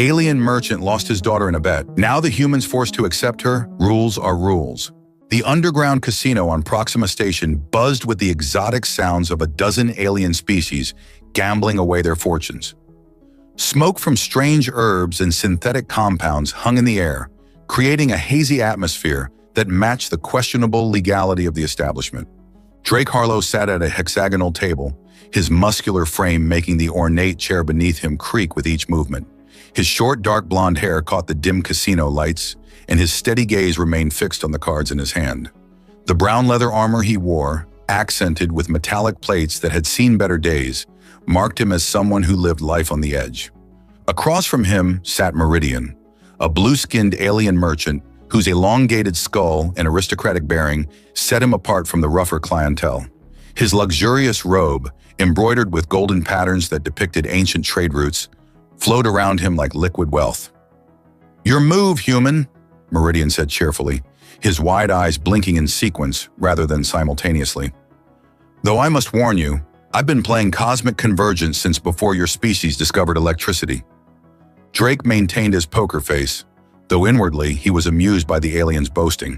Alien merchant lost his daughter in a bet. Now the humans forced to accept her. Rules are rules. The underground casino on Proxima Station buzzed with the exotic sounds of a dozen alien species gambling away their fortunes. Smoke from strange herbs and synthetic compounds hung in the air, creating a hazy atmosphere that matched the questionable legality of the establishment. Drake Harlow sat at a hexagonal table, his muscular frame making the ornate chair beneath him creak with each movement. His short, dark blonde hair caught the dim casino lights, and his steady gaze remained fixed on the cards in his hand. The brown leather armor he wore, accented with metallic plates that had seen better days, marked him as someone who lived life on the edge. Across from him sat Meridian, a blue-skinned alien merchant whose elongated skull and aristocratic bearing set him apart from the rougher clientele. His luxurious robe, embroidered with golden patterns that depicted ancient trade routes, flowed around him like liquid wealth. "Your move, human," Meridian said cheerfully, his wide eyes blinking in sequence rather than simultaneously. "Though I must warn you, I've been playing Cosmic Convergence since before your species discovered electricity." Drake maintained his poker face, though inwardly he was amused by the alien's boasting.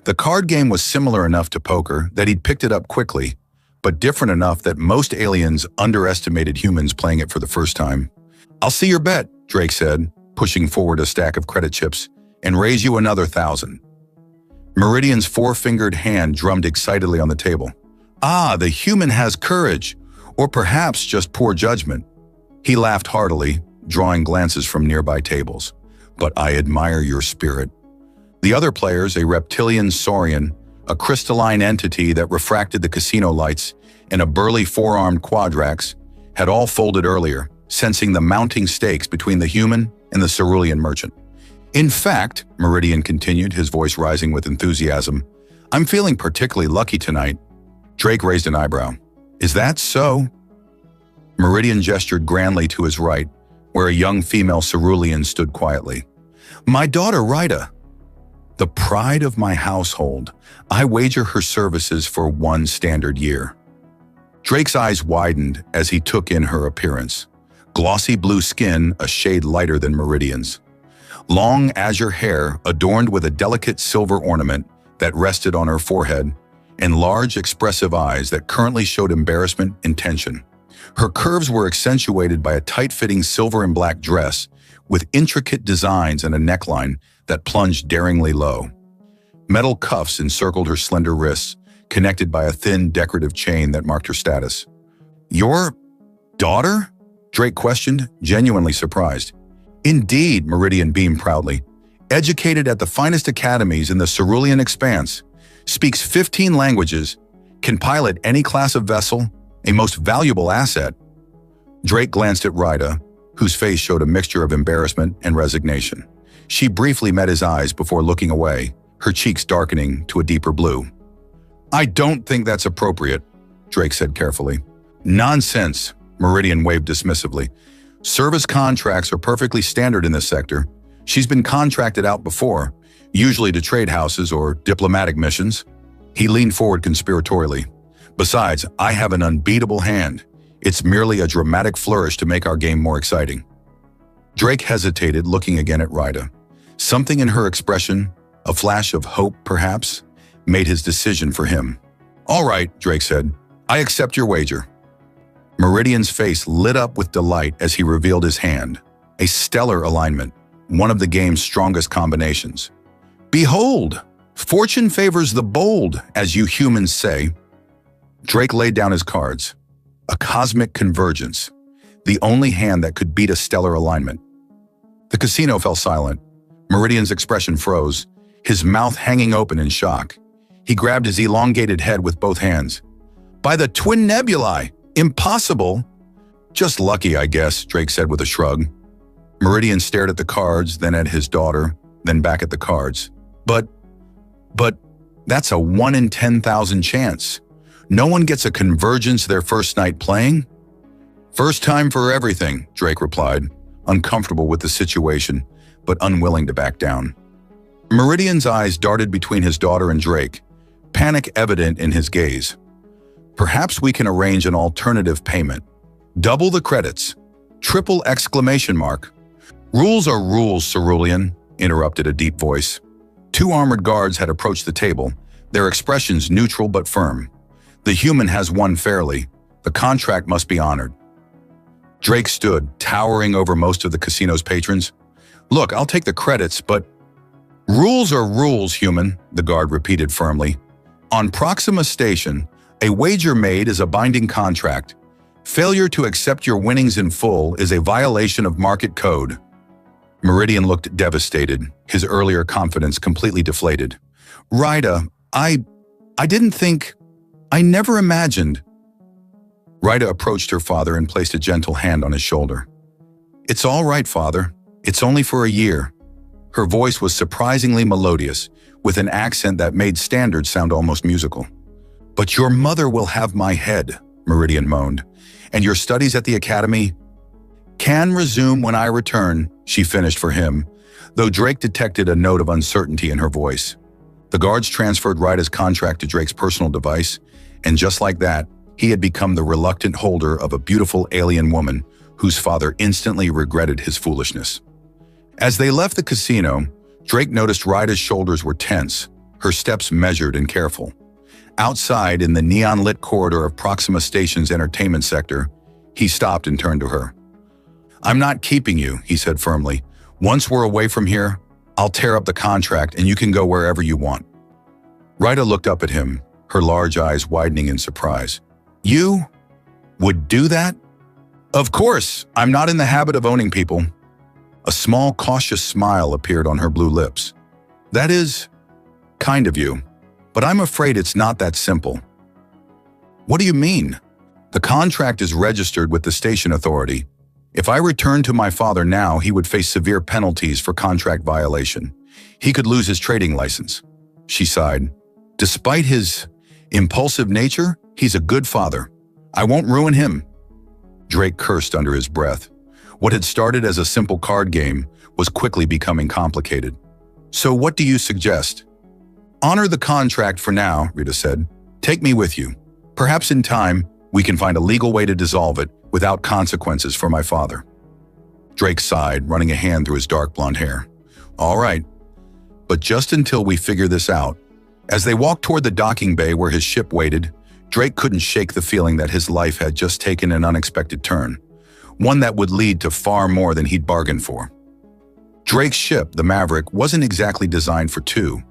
The card game was similar enough to poker that he'd picked it up quickly, but different enough that most aliens underestimated humans playing it for the first time. "I'll see your bet," Drake said, pushing forward a stack of credit chips, "and raise you another 1,000. Meridian's four-fingered hand drummed excitedly on the table. "Ah, the human has courage, or perhaps just poor judgment." He laughed heartily, drawing glances from nearby tables. "But I admire your spirit." The other players, a reptilian saurian, a crystalline entity that refracted the casino lights, and a burly four-armed quadrax, had all folded earlier, sensing the mounting stakes between the human and the cerulean merchant. "In fact," Meridian continued, his voice rising with enthusiasm, "I'm feeling particularly lucky tonight." Drake raised an eyebrow. "Is that so?" Meridian gestured grandly to his right, where a young female cerulean stood quietly. "My daughter, Rhyda. The pride of my household. I wager her services for 1 standard year." Drake's eyes widened as he took in her appearance. Glossy blue skin, a shade lighter than Meridian's. Long azure hair adorned with a delicate silver ornament that rested on her forehead, and large expressive eyes that currently showed embarrassment and tension. Her curves were accentuated by a tight-fitting silver and black dress with intricate designs and a neckline that plunged daringly low. Metal cuffs encircled her slender wrists, connected by a thin decorative chain that marked her status. "Your daughter?" Drake questioned, genuinely surprised. "Indeed," Meridian beamed proudly. "Educated at the finest academies in the cerulean expanse, speaks 15 languages, can pilot any class of vessel, a most valuable asset." Drake glanced at Rhyda, whose face showed a mixture of embarrassment and resignation. She briefly met his eyes before looking away, her cheeks darkening to a deeper blue. "I don't think that's appropriate," Drake said carefully. "Nonsense," Meridian waved dismissively. "Service contracts are perfectly standard in this sector. She's been contracted out before, usually to trade houses or diplomatic missions." He leaned forward conspiratorially. "Besides, I have an unbeatable hand. It's merely a dramatic flourish to make our game more exciting." Drake hesitated, looking again at Rhyda. Something in her expression, a flash of hope perhaps, made his decision for him. "All right," Drake said. "I accept your wager." Meridian's face lit up with delight as he revealed his hand. A stellar alignment, one of the game's strongest combinations. "Behold! Fortune favors the bold, as you humans say." Drake laid down his cards. A cosmic convergence, the only hand that could beat a stellar alignment. The casino fell silent. Meridian's expression froze, his mouth hanging open in shock. He grabbed his elongated head with both hands. "By the twin nebulae! Impossible!" "Just lucky, I guess," Drake said with a shrug. Meridian stared at the cards, then at his daughter, then back at the cards. But that's a 1 in 10,000 chance. No one gets a convergence their first night playing?" "First time for everything," Drake replied, uncomfortable with the situation, but unwilling to back down. Meridian's eyes darted between his daughter and Drake, panic evident in his gaze. "Perhaps we can arrange an alternative payment. Double the credits. Triple exclamation mark." Rules are rules, Cerulean, interrupted a deep voice. Two armored guards had approached the table, their expressions neutral but firm. The human has won fairly. The contract must be honored. Drake stood, towering over most of the casino's patrons. Look, I'll take the credits, but… Rules are rules, human, the guard repeated firmly. On Proxima Station, a wager made is a binding contract. Failure to accept your winnings in full is a violation of market code. Meridian looked devastated, his earlier confidence completely deflated. Ryda, I didn't think… I never imagined… Ryda approached her father and placed a gentle hand on his shoulder. It's all right, father. It's only for a year. Her voice was surprisingly melodious, with an accent that made standards sound almost musical. But your mother will have my head, Meridian moaned. And your studies at the academy can resume when I return, she finished for him, though Drake detected a note of uncertainty in her voice. The guards transferred Ryda's contract to Drake's personal device, and just like that, he had become the reluctant holder of a beautiful alien woman whose father instantly regretted his foolishness. As they left the casino, Drake noticed Ryda's shoulders were tense, her steps measured and careful. Outside, in the neon-lit corridor of Proxima Station's entertainment sector, he stopped and turned to her. I'm not keeping you, he said firmly. Once we're away from here, I'll tear up the contract and you can go wherever you want. Ryda looked up at him, her large eyes widening in surprise. You would do that? Of course, I'm not in the habit of owning people. A small, cautious smile appeared on her blue lips. That is kind of you, but I'm afraid it's not that simple. What do you mean? The contract is registered with the station authority. If I returned to my father now, he would face severe penalties for contract violation. He could lose his trading license. She sighed. Despite his impulsive nature, he's a good father. I won't ruin him. Drake cursed under his breath. What had started as a simple card game was quickly becoming complicated. So what do you suggest? Honor the contract for now, Rita said. Take me with you. Perhaps in time, we can find a legal way to dissolve it without consequences for my father. Drake sighed, running a hand through his dark blonde hair. All right, but just until we figure this out. As they walked toward the docking bay where his ship waited, Drake couldn't shake the feeling that his life had just taken an unexpected turn, one that would lead to far more than he'd bargained for. Drake's ship, the Maverick, wasn't exactly designed for two.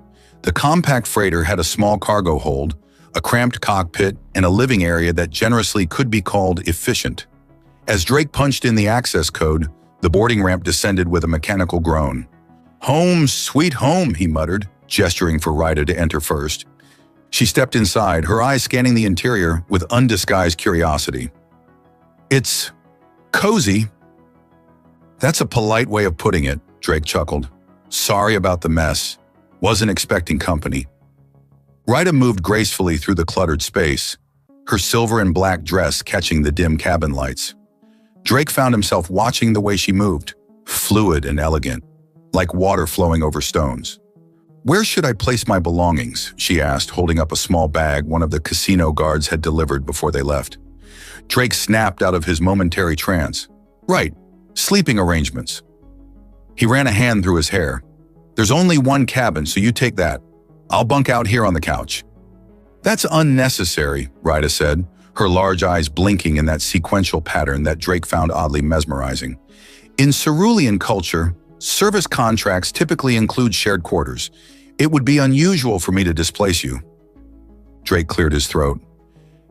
The compact freighter had a small cargo hold, a cramped cockpit, and a living area that generously could be called efficient. As Drake punched in the access code, the boarding ramp descended with a mechanical groan. Home, sweet home, he muttered, gesturing for Ryda to enter first. She stepped inside, her eyes scanning the interior with undisguised curiosity. It's cozy. That's a polite way of putting it, Drake chuckled. Sorry about the mess. Wasn't expecting company. Ryda moved gracefully through the cluttered space, her silver and black dress catching the dim cabin lights. Drake found himself watching the way she moved, fluid and elegant, like water flowing over stones. Where should I place my belongings? She asked, holding up a small bag one of the casino guards had delivered before they left. Drake snapped out of his momentary trance. Right, sleeping arrangements. He ran a hand through his hair. There's only one cabin, so you take that. I'll bunk out here on the couch. That's unnecessary, Ryda said, her large eyes blinking in that sequential pattern that Drake found oddly mesmerizing. In Cerulean culture, service contracts typically include shared quarters. It would be unusual for me to displace you. Drake cleared his throat.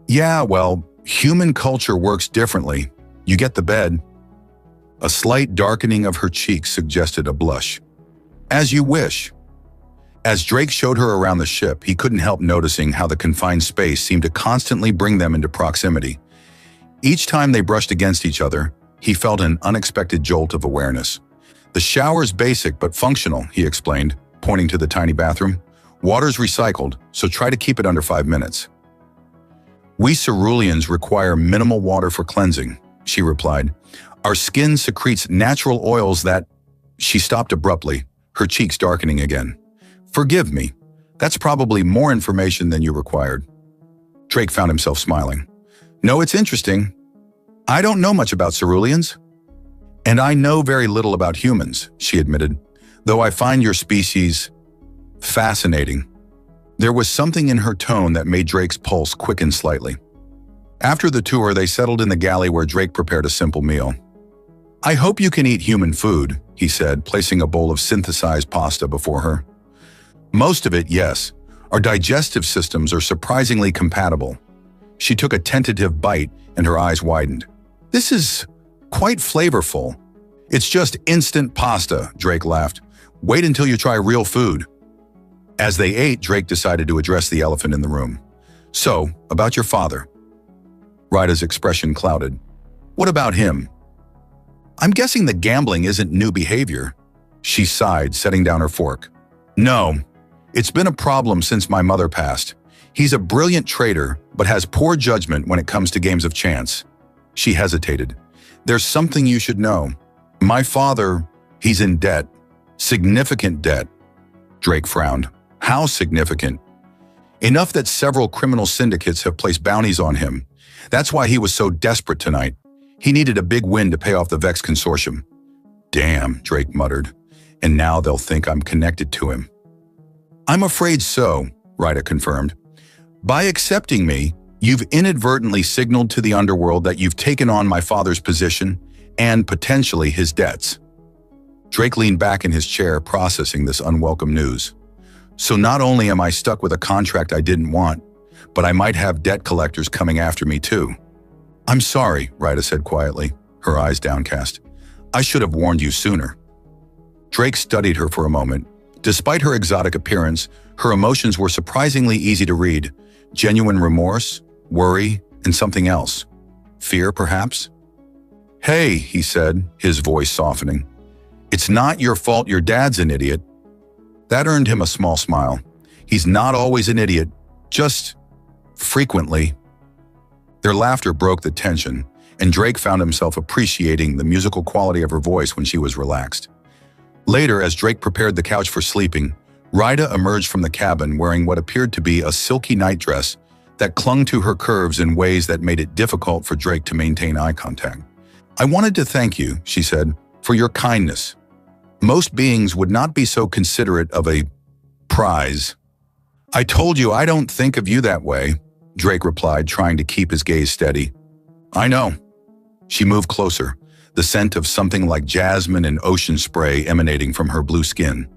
Yeah, well, human culture works differently. You get the bed. A slight darkening of her cheeks suggested a blush. As you wish. As Drake showed her around the ship, he couldn't help noticing how the confined space seemed to constantly bring them into proximity. Each time they brushed against each other, he felt an unexpected jolt of awareness. The shower's basic but functional, he explained, pointing to the tiny bathroom. Water's recycled, so try to keep it under 5 minutes. We Ceruleans require minimal water for cleansing, she replied. Our skin secretes natural oils that… She stopped abruptly, her cheeks darkening again. Forgive me. That's probably more information than you required. Drake found himself smiling. No, it's interesting. I don't know much about Ceruleans. And I know very little about humans, she admitted, though I find your species fascinating. There was something in her tone that made Drake's pulse quicken slightly. After the tour, they settled in the galley where Drake prepared a simple meal. I hope you can eat human food, he said, placing a bowl of synthesized pasta before her. Most of it, yes. Our digestive systems are surprisingly compatible. She took a tentative bite and her eyes widened. This is quite flavorful. It's just instant pasta, Drake laughed. Wait until you try real food. As they ate, Drake decided to address the elephant in the room. So, about your father. Ryda's expression clouded. What about him? I'm guessing that gambling isn't new behavior. She sighed, setting down her fork. No, it's been a problem since my mother passed. He's a brilliant trader, but has poor judgment when it comes to games of chance. She hesitated. There's something you should know. My father, he's in debt. Significant debt. Drake frowned. How significant? Enough that several criminal syndicates have placed bounties on him. That's why he was so desperate tonight. He needed a big win to pay off the Vex consortium. Damn, Drake muttered. And now they'll think I'm connected to him. I'm afraid so, Ryda confirmed. By accepting me, you've inadvertently signaled to the underworld that you've taken on my father's position and potentially his debts. Drake leaned back in his chair, processing this unwelcome news. So not only am I stuck with a contract I didn't want, but I might have debt collectors coming after me too. I'm sorry, Ryda said quietly, her eyes downcast. I should have warned you sooner. Drake studied her for a moment. Despite her exotic appearance, her emotions were surprisingly easy to read. Genuine remorse, worry, and something else. Fear, perhaps? Hey, he said, his voice softening. It's not your fault your dad's an idiot. That earned him a small smile. He's not always an idiot, just frequently. Their laughter broke the tension, and Drake found himself appreciating the musical quality of her voice when she was relaxed. Later, as Drake prepared the couch for sleeping, Ryda emerged from the cabin wearing what appeared to be a silky nightdress that clung to her curves in ways that made it difficult for Drake to maintain eye contact. I wanted to thank you, she said, for your kindness. Most beings would not be so considerate of a prize. I told you I don't think of you that way, Drake replied, trying to keep his gaze steady. I know. She moved closer, the scent of something like jasmine and ocean spray emanating from her blue skin.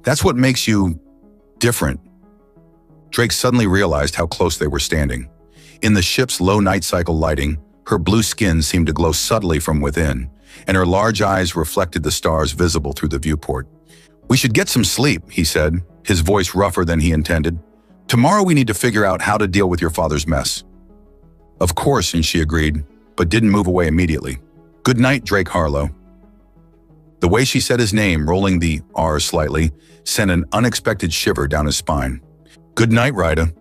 That's what makes you different. Drake suddenly realized how close they were standing. In the ship's low night cycle lighting, her blue skin seemed to glow subtly from within, and her large eyes reflected the stars visible through the viewport. We should get some sleep, he said, his voice rougher than he intended. Tomorrow we need to figure out how to deal with your father's mess. Of course, and she agreed, but didn't move away immediately. Good night, Drake Harlow. The way she said his name, rolling the R slightly, sent an unexpected shiver down his spine. Good night, Ryda.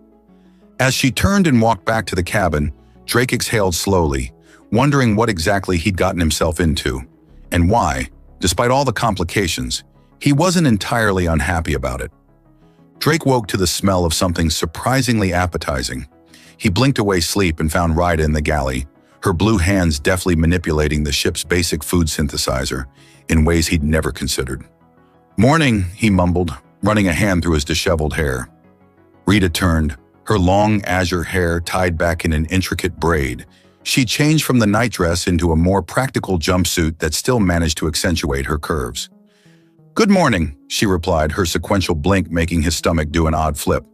As she turned and walked back to the cabin, Drake exhaled slowly, wondering what exactly he'd gotten himself into, and why, despite all the complications, he wasn't entirely unhappy about it. Drake woke to the smell of something surprisingly appetizing. He blinked away sleep and found Ryda in the galley, her blue hands deftly manipulating the ship's basic food synthesizer in ways he'd never considered. Morning, he mumbled, running a hand through his disheveled hair. Rita turned, her long azure hair tied back in an intricate braid. She changed from the nightdress into a more practical jumpsuit that still managed to accentuate her curves. Good morning, she replied, her sequential blink making his stomach do an odd flip.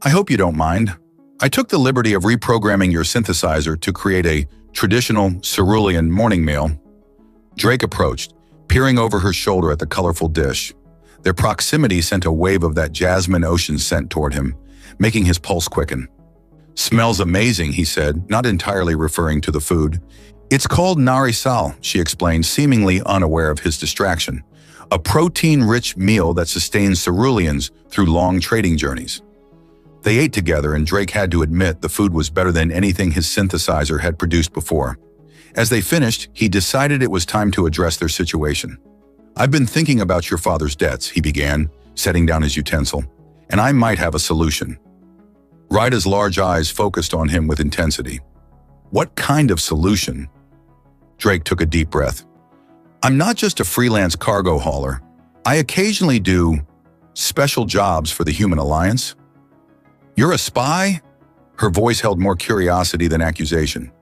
I hope you don't mind. I took the liberty of reprogramming your synthesizer to create a traditional cerulean morning meal. Drake approached, peering over her shoulder at the colorful dish. Their proximity sent a wave of that jasmine ocean scent toward him, making his pulse quicken. Smells amazing, he said, not entirely referring to the food. It's called nari sal, she explained, seemingly unaware of his distraction. A protein-rich meal that sustains ceruleans through long trading journeys. They ate together, and Drake had to admit the food was better than anything his synthesizer had produced before. As they finished, he decided it was time to address their situation. I've been thinking about your father's debts, he began, setting down his utensil, and I might have a solution. Ryda's large eyes focused on him with intensity. What kind of solution? Drake took a deep breath. I'm not just a freelance cargo hauler. I occasionally do special jobs for the Human Alliance. You're a spy? Her voice held more curiosity than accusation.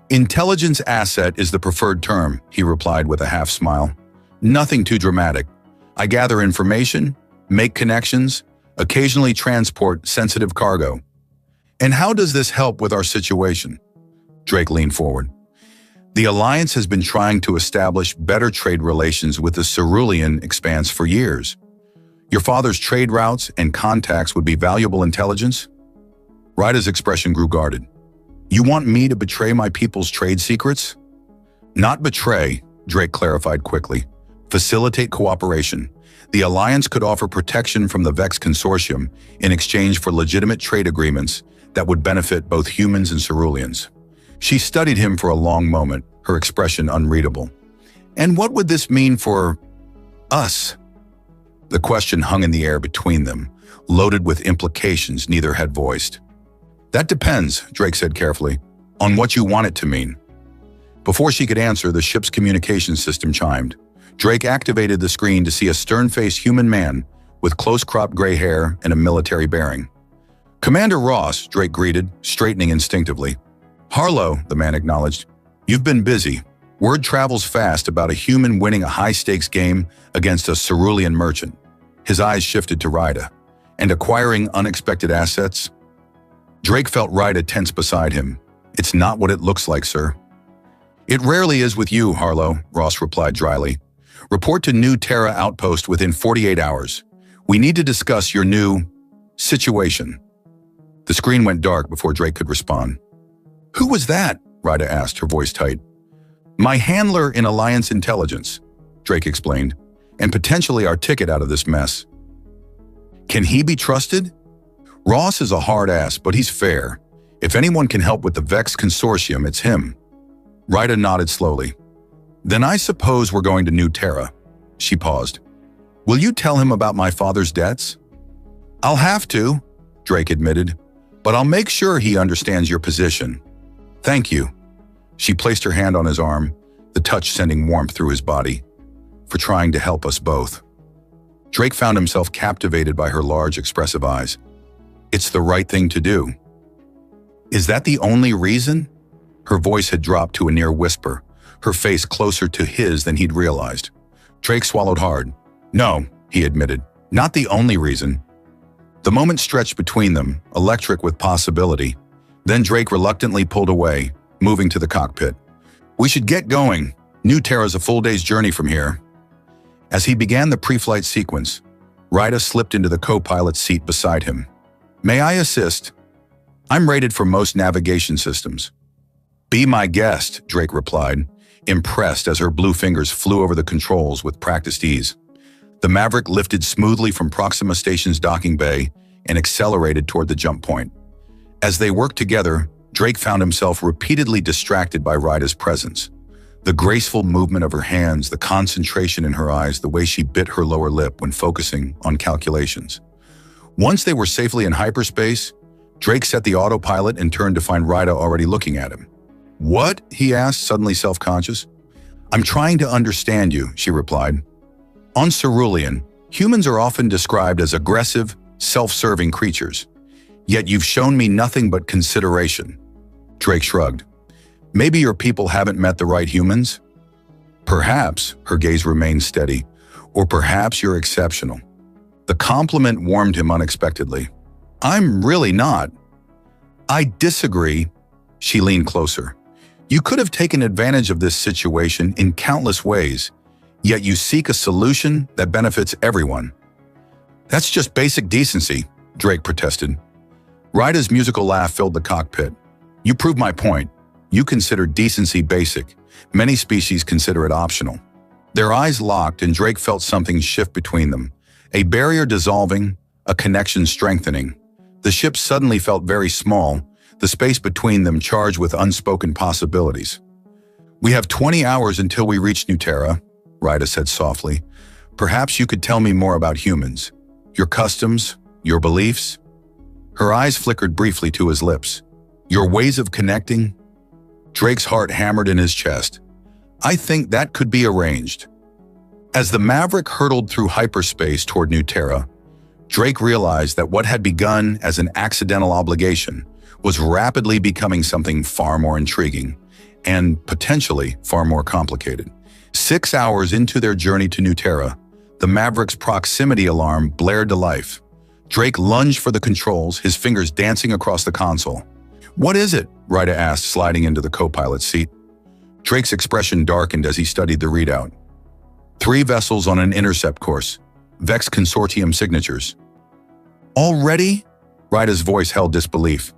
Intelligence asset is the preferred term, he replied with a half smile. Nothing too dramatic. I gather information, make connections, occasionally transport sensitive cargo. And how does this help with our situation? Drake leaned forward. The Alliance has been trying to establish better trade relations with the Cerulean expanse for years. Your father's trade routes and contacts would be valuable intelligence? Ryda's expression grew guarded. You want me to betray my people's trade secrets? Not betray, Drake clarified quickly. Facilitate cooperation. The Alliance could offer protection from the Vex Consortium in exchange for legitimate trade agreements that would benefit both humans and Ceruleans. She studied him for a long moment, her expression unreadable. And what would this mean for us? The question hung in the air between them, loaded with implications neither had voiced. That depends, Drake said carefully, on what you want it to mean. Before she could answer, the ship's communication system chimed. Drake activated the screen to see a stern-faced human man with close-cropped gray hair and a military bearing. Commander Ross, Drake greeted, straightening instinctively. Harlow, the man acknowledged. You've been busy. Word travels fast about a human winning a high-stakes game against a Cerulean merchant. His eyes shifted to Ryda. And acquiring unexpected assets? Drake felt Ryda tense beside him. It's not what it looks like, sir. It rarely is with you, Harlow, Ross replied dryly. Report to New Terra Outpost within 48 hours. We need to discuss your new situation. The screen went dark before Drake could respond. Who was that? Ryda asked, her voice tight. My handler in Alliance Intelligence, Drake explained, and potentially our ticket out of this mess. Can he be trusted? Ross is a hard ass, but he's fair. If anyone can help with the Vex Consortium, it's him. Ryda nodded slowly. Then I suppose we're going to New Terra. She paused. Will you tell him about my father's debts? I'll have to, Drake admitted, but I'll make sure he understands your position. Thank you. She placed her hand on his arm, the touch sending warmth through his body, for trying to help us both. Drake found himself captivated by her large, expressive eyes. It's the right thing to do. Is that the only reason? Her voice had dropped to a near whisper, her face closer to his than he'd realized. Drake swallowed hard. No, he admitted, not the only reason. The moment stretched between them, electric with possibility. Then Drake reluctantly pulled away, moving to the cockpit. We should get going. New Terra's a full day's journey from here. As he began the pre-flight sequence, Ryda slipped into the co-pilot's seat beside him. May I assist? I'm rated for most navigation systems. Be my guest, Drake replied, impressed as her blue fingers flew over the controls with practiced ease. The Maverick lifted smoothly from Proxima Station's docking bay and accelerated toward the jump point. As they worked together, Drake found himself repeatedly distracted by Ryda's presence. The graceful movement of her hands, the concentration in her eyes, the way she bit her lower lip when focusing on calculations. Once they were safely in hyperspace, Drake set the autopilot and turned to find Ryda already looking at him. What? He asked, suddenly self-conscious. I'm trying to understand you, she replied. On Cerulean, humans are often described as aggressive, self-serving creatures. Yet you've shown me nothing but consideration. Drake shrugged. Maybe your people haven't met the right humans? Perhaps, her gaze remained steady, or perhaps you're exceptional. The compliment warmed him unexpectedly. I'm really not. I disagree. She leaned closer. You could have taken advantage of this situation in countless ways, yet you seek a solution that benefits everyone. That's just basic decency, Drake protested. Ryda's musical laugh filled the cockpit. You prove my point. You consider decency basic. Many species consider it optional. Their eyes locked and Drake felt something shift between them. A barrier dissolving, a connection strengthening. The ship suddenly felt very small, the space between them charged with unspoken possibilities. We have 20 hours until we reach New Terra, Ryda said softly. Perhaps you could tell me more about humans. Your customs, your beliefs. Her eyes flickered briefly to his lips. Your ways of connecting? Drake's heart hammered in his chest. I think that could be arranged. As the Maverick hurtled through hyperspace toward New Terra, Drake realized that what had begun as an accidental obligation was rapidly becoming something far more intriguing and potentially far more complicated. 6 hours into their journey to New Terra, the Maverick's proximity alarm blared to life. Drake lunged for the controls, his fingers dancing across the console. "What is it?" Ryder asked, sliding into the co-pilot's seat. Drake's expression darkened as he studied the readout. 3 vessels on an intercept course. Vex Consortium signatures. "Already?" Ryder's voice held disbelief.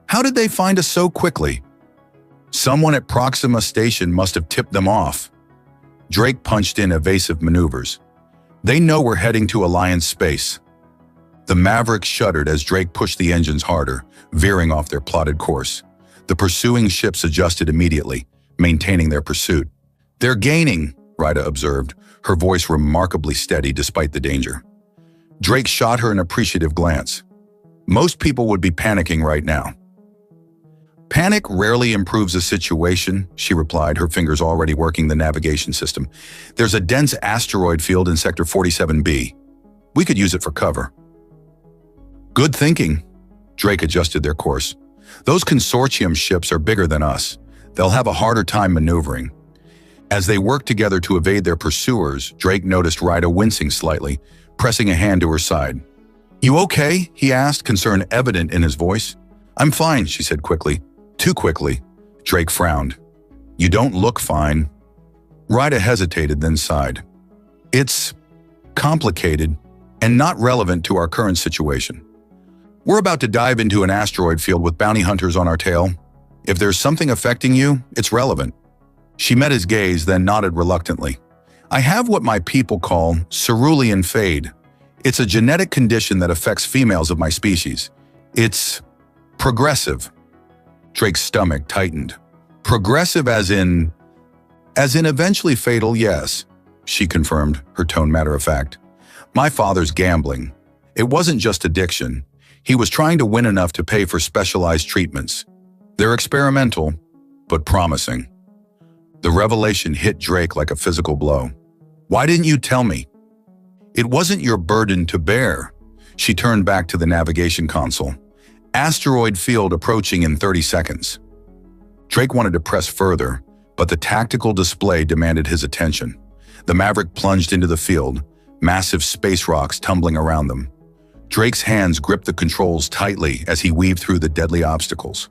"How did they find us so quickly?" "Someone at Proxima Station must have tipped them off." Drake punched in evasive maneuvers. "They know we're heading to Alliance space." The Maverick shuddered as Drake pushed the engines harder, veering off their plotted course. The pursuing ships adjusted immediately, maintaining their pursuit. "They're gaining," Ryder observed, her voice remarkably steady despite the danger. Drake shot her an appreciative glance. "Most people would be panicking right now." "Panic rarely improves a situation," she replied, her fingers already working the navigation system. "There's a dense asteroid field in Sector 47B. We could use it for cover." "Good thinking." Drake adjusted their course. "Those consortium ships are bigger than us. They'll have a harder time maneuvering." As they worked together to evade their pursuers, Drake noticed Ryder wincing slightly, pressing a hand to her side. "You okay?" he asked, concern evident in his voice. "I'm fine," she said quickly. "Too quickly." Drake frowned. "You don't look fine." Ryder hesitated, then sighed. "It's complicated and not relevant to our current situation. We're about to dive into an asteroid field with bounty hunters on our tail. If there's something affecting you, it's relevant." She met his gaze, then nodded reluctantly. "I have what my people call cerulean fade. It's a genetic condition that affects females of my species. It's progressive." Drake's stomach tightened. "Progressive as in eventually fatal, yes," she confirmed, her tone matter-of-fact. "My father's gambling. It wasn't just addiction. He was trying to win enough to pay for specialized treatments. They're experimental, but promising." The revelation hit Drake like a physical blow. "Why didn't you tell me?" "It wasn't your burden to bear." She turned back to the navigation console. "Asteroid field approaching in 30 seconds." Drake wanted to press further, but the tactical display demanded his attention. The Maverick plunged into the field, massive space rocks tumbling around them. Drake's hands gripped the controls tightly as he weaved through the deadly obstacles.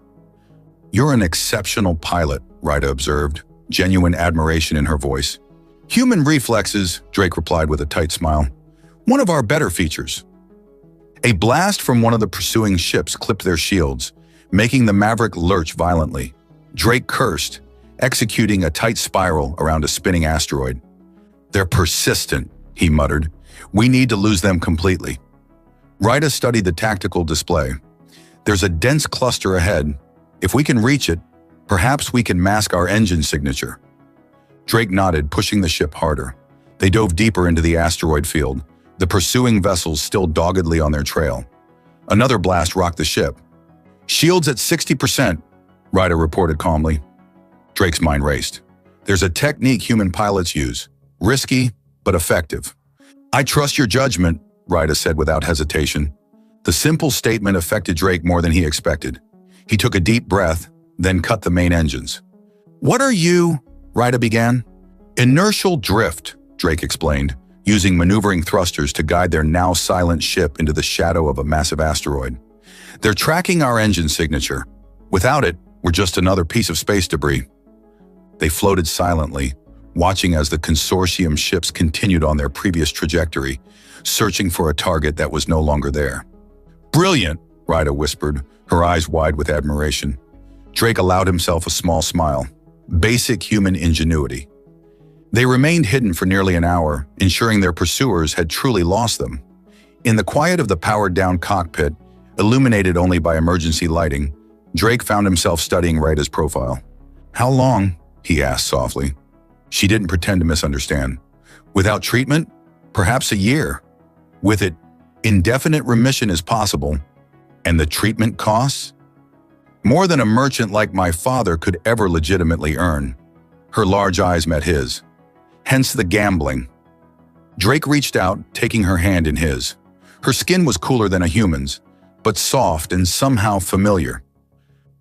"You're an exceptional pilot," Ryder observed, genuine admiration in her voice. "Human reflexes," Drake replied with a tight smile. "One of our better features." A blast from one of the pursuing ships clipped their shields, making the Maverick lurch violently. Drake cursed, executing a tight spiral around a spinning asteroid. "They're persistent," he muttered. "We need to lose them completely." Ryder studied the tactical display. "There's a dense cluster ahead. If we can reach it, perhaps we can mask our engine signature." Drake nodded, pushing the ship harder. They dove deeper into the asteroid field, the pursuing vessels still doggedly on their trail. Another blast rocked the ship. "Shields at 60%, Ryder reported calmly. Drake's mind raced. "There's a technique human pilots use. Risky, but effective." "I trust your judgment," Ryder said without hesitation. The simple statement affected Drake more than he expected. He took a deep breath, then cut the main engines. "What are you?" Ryder began. "Inertial drift," Drake explained, using maneuvering thrusters to guide their now silent ship into the shadow of a massive asteroid. "They're tracking our engine signature. Without it, we're just another piece of space debris." They floated silently, watching as the consortium ships continued on their previous trajectory, searching for a target that was no longer there. "Brilliant," Ryder whispered, her eyes wide with admiration. Drake allowed himself a small smile. Basic human ingenuity. They remained hidden for nearly an hour, ensuring their pursuers had truly lost them. In the quiet of the powered-down cockpit, illuminated only by emergency lighting, Drake found himself studying Ryder's profile. "How long?" he asked softly. She didn't pretend to misunderstand. "Without treatment? Perhaps a year. With it, indefinite remission is possible. And the treatment costs? More than a merchant like my father could ever legitimately earn." Her large eyes met his. Hence the gambling. Drake reached out, taking her hand in his. Her skin was cooler than a human's, but soft and somehow familiar.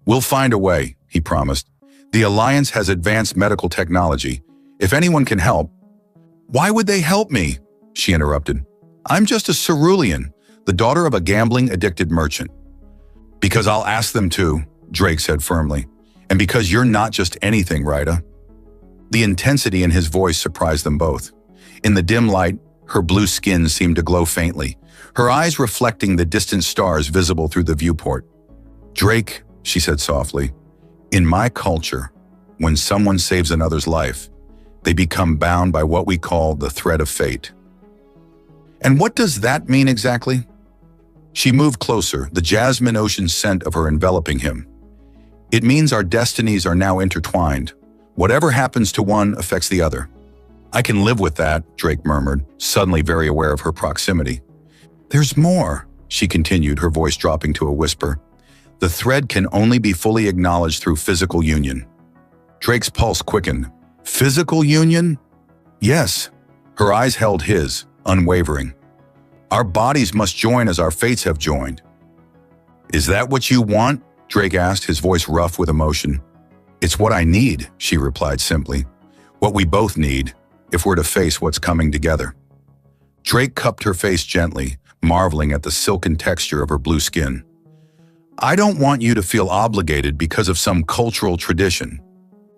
"We'll find a way," he promised. "The Alliance has advanced medical technology. If anyone can help—" "Why would they help me?" she interrupted. "I'm just a cerulean, the daughter of a gambling-addicted merchant." "Because I'll ask them to," Drake said firmly. "And because you're not just anything, Rita." The intensity in his voice surprised them both. In the dim light, her blue skin seemed to glow faintly, her eyes reflecting the distant stars visible through the viewport. "Drake," she said softly, "in my culture, when someone saves another's life, they become bound by what we call the thread of fate." "And what does that mean exactly?" She moved closer, the jasmine ocean scent of her enveloping him. "It means our destinies are now intertwined. Whatever happens to one affects the other." "I can live with that," Drake murmured, suddenly very aware of her proximity. "There's more," she continued, her voice dropping to a whisper. "The thread can only be fully acknowledged through physical union." Drake's pulse quickened. "Physical union?" "Yes." Her eyes held his, unwavering. "Our bodies must join as our fates have joined." "Is that what you want?" Drake asked, his voice rough with emotion. "It's what I need," she replied simply. "What we both need, if we're to face what's coming together." Drake cupped her face gently, marveling at the silken texture of her blue skin. "I don't want you to feel obligated because of some cultural tradition."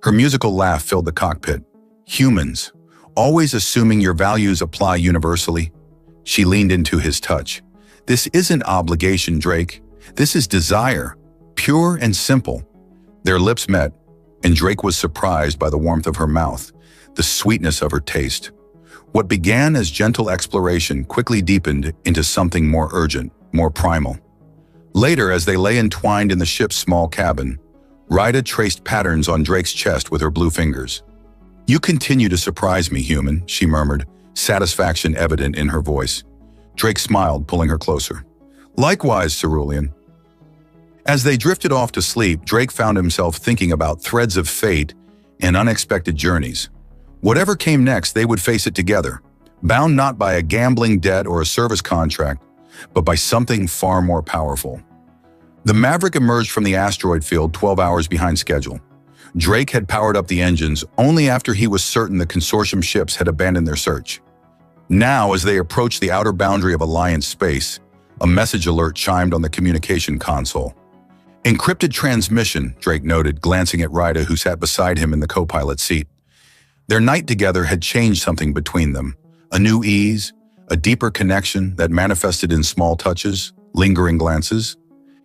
Her musical laugh filled the cockpit. "Humans, always assuming your values apply universally." She leaned into his touch. "This isn't obligation, Drake. This is desire, pure and simple." Their lips met, and Drake was surprised by the warmth of her mouth, the sweetness of her taste. What began as gentle exploration quickly deepened into something more urgent, more primal. Later, as they lay entwined in the ship's small cabin, Rita traced patterns on Drake's chest with her blue fingers. "You continue to surprise me, human," she murmured, satisfaction evident in her voice. Drake smiled, pulling her closer. "Likewise, Cerulean." As they drifted off to sleep, Drake found himself thinking about threads of fate and unexpected journeys. Whatever came next, they would face it together, bound not by a gambling debt or a service contract, but by something far more powerful. The Maverick emerged from the asteroid field 12 hours behind schedule. Drake had powered up the engines only after he was certain the consortium ships had abandoned their search. Now, as they approached the outer boundary of Alliance space, a message alert chimed on the communication console. "Encrypted transmission," Drake noted, glancing at Rita, who sat beside him in the co-pilot seat. Their night together had changed something between them. A new ease, a deeper connection that manifested in small touches, lingering glances.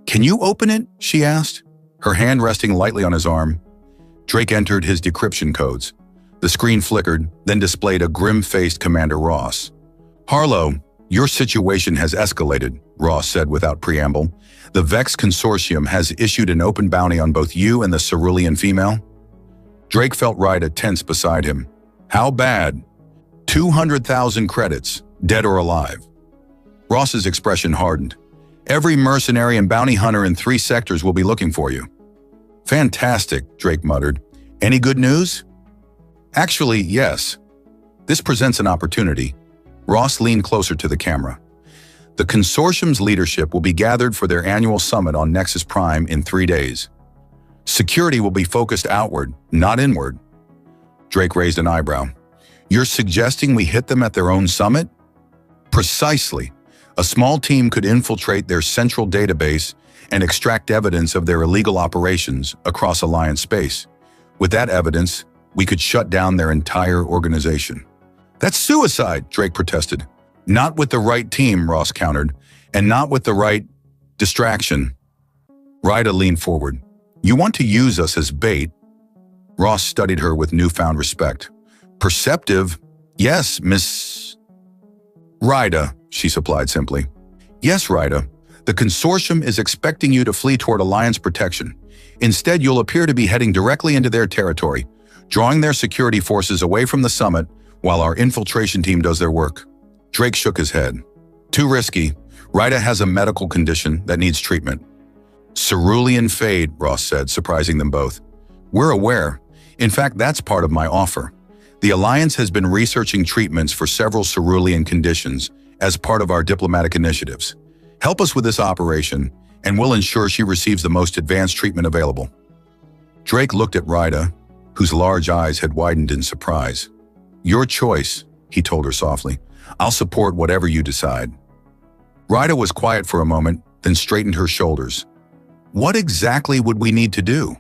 "Can you open it?" she asked, her hand resting lightly on his arm. Drake entered his decryption codes. The screen flickered, then displayed a grim-faced Commander Ross. "Harlow, your situation has escalated," Ross said without preamble. "The Vex Consortium has issued an open bounty on both you and the Cerulean female." Drake felt Rita tense beside him. "How bad?" 200,000 credits, dead or alive." Ross's expression hardened. "Every mercenary and bounty hunter in 3 sectors will be looking for you." "Fantastic," Drake muttered. "Any good news?" "Actually, yes. This presents an opportunity." Ross leaned closer to the camera. "The consortium's leadership will be gathered for their annual summit on Nexus Prime in 3 days. Security will be focused outward, not inward." Drake raised an eyebrow. "You're suggesting we hit them at their own summit?" "Precisely. A small team could infiltrate their central database and extract evidence of their illegal operations across Alliance space. With that evidence, we could shut down their entire organization." "That's suicide," Drake protested. "Not with the right team," Ross countered, "and not with the right distraction." Rita leaned forward. "You want to use us as bait?" Ross studied her with newfound respect. "Perceptive? Yes, Miss..." "Rita," she supplied simply. "Yes, Rita. The consortium is expecting you to flee toward Alliance protection. Instead, you'll appear to be heading directly into their territory, drawing their security forces away from the summit while our infiltration team does their work." Drake shook his head. "Too risky. Rita has a medical condition that needs treatment." "Cerulean fade," Ross said, surprising them both. "We're aware. In fact, that's part of my offer. The Alliance has been researching treatments for several cerulean conditions as part of our diplomatic initiatives. Help us with this operation, and we'll ensure she receives the most advanced treatment available. Drake looked at Rita, whose large eyes had widened in surprise. Your choice, he told her softly. I'll support whatever you decide. Rita was quiet for a moment, then straightened her shoulders. What exactly would we need to do?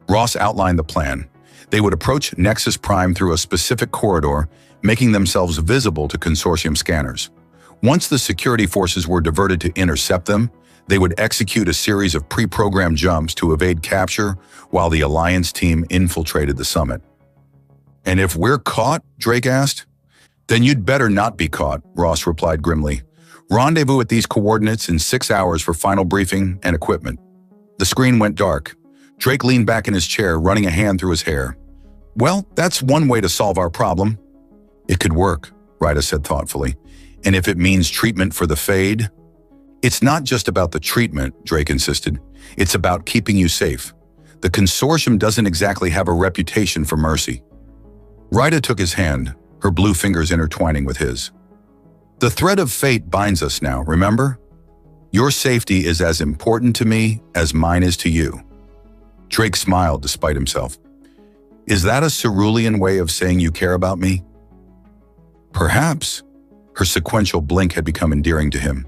Ross outlined the plan. They would approach Nexus Prime through a specific corridor, making themselves visible to consortium scanners. Once the security forces were diverted to intercept them, they would execute a series of pre-programmed jumps to evade capture while the Alliance team infiltrated the summit. And if we're caught, Drake asked. Then you'd better not be caught, Ross replied grimly. Rendezvous at these coordinates in 6 hours for final briefing and equipment. The screen went dark. Drake leaned back in his chair, running a hand through his hair. Well, that's one way to solve our problem. It could work, Rita said thoughtfully. And if it means treatment for the Fade? It's not just about the treatment, Drake insisted. It's about keeping you safe. The consortium doesn't exactly have a reputation for mercy. Rita took his hand, her blue fingers intertwining with his. The thread of fate binds us now, remember? Your safety is as important to me as mine is to you. Drake smiled despite himself. Is that a cerulean way of saying you care about me? Perhaps. Her sequential blink had become endearing to him.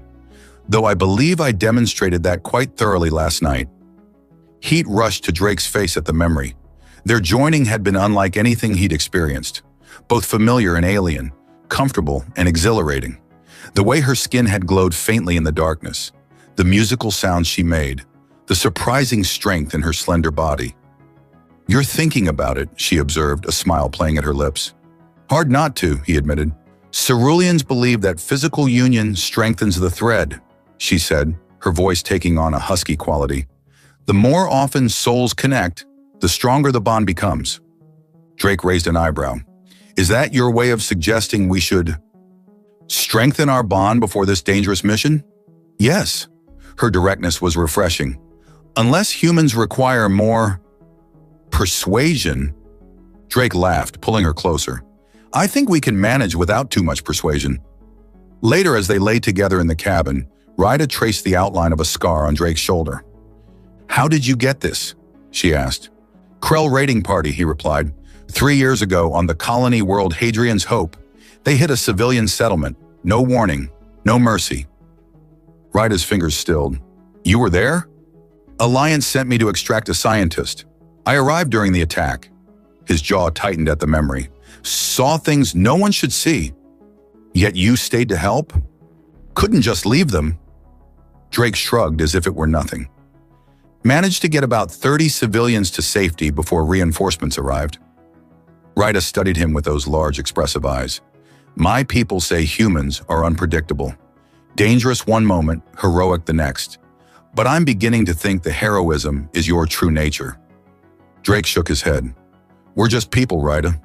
Though I believe I demonstrated that quite thoroughly last night. Heat rushed to Drake's face at the memory. Their joining had been unlike anything he'd experienced. Both familiar and alien, comfortable and exhilarating. The way her skin had glowed faintly in the darkness, the musical sounds she made, the surprising strength in her slender body. You're thinking about it, she observed, a smile playing at her lips. Hard not to, he admitted. Ceruleans believe that physical union strengthens the thread, she said, her voice taking on a husky quality. The more often souls connect, the stronger the bond becomes. Drake raised an eyebrow. Is that your way of suggesting we should strengthen our bond before this dangerous mission? Yes. Her directness was refreshing. Unless humans require more persuasion, Drake laughed, pulling her closer. I think we can manage without too much persuasion. Later, as they lay together in the cabin, Rita traced the outline of a scar on Drake's shoulder. How did you get this? She asked. Krell raiding party, he replied. 3 years ago, on the colony world Hadrian's Hope, they hit a civilian settlement. No warning, no mercy. Rita's fingers stilled. You were there? Alliance sent me to extract a scientist. I arrived during the attack. His jaw tightened at the memory. Saw things no one should see. Yet you stayed to help? Couldn't just leave them. Drake shrugged as if it were nothing. Managed to get about 30 civilians to safety before reinforcements arrived. Rita studied him with those large, expressive eyes. My people say humans are unpredictable. Dangerous one moment, heroic the next. But I'm beginning to think the heroism is your true nature. Drake shook his head. We're just people, Rita.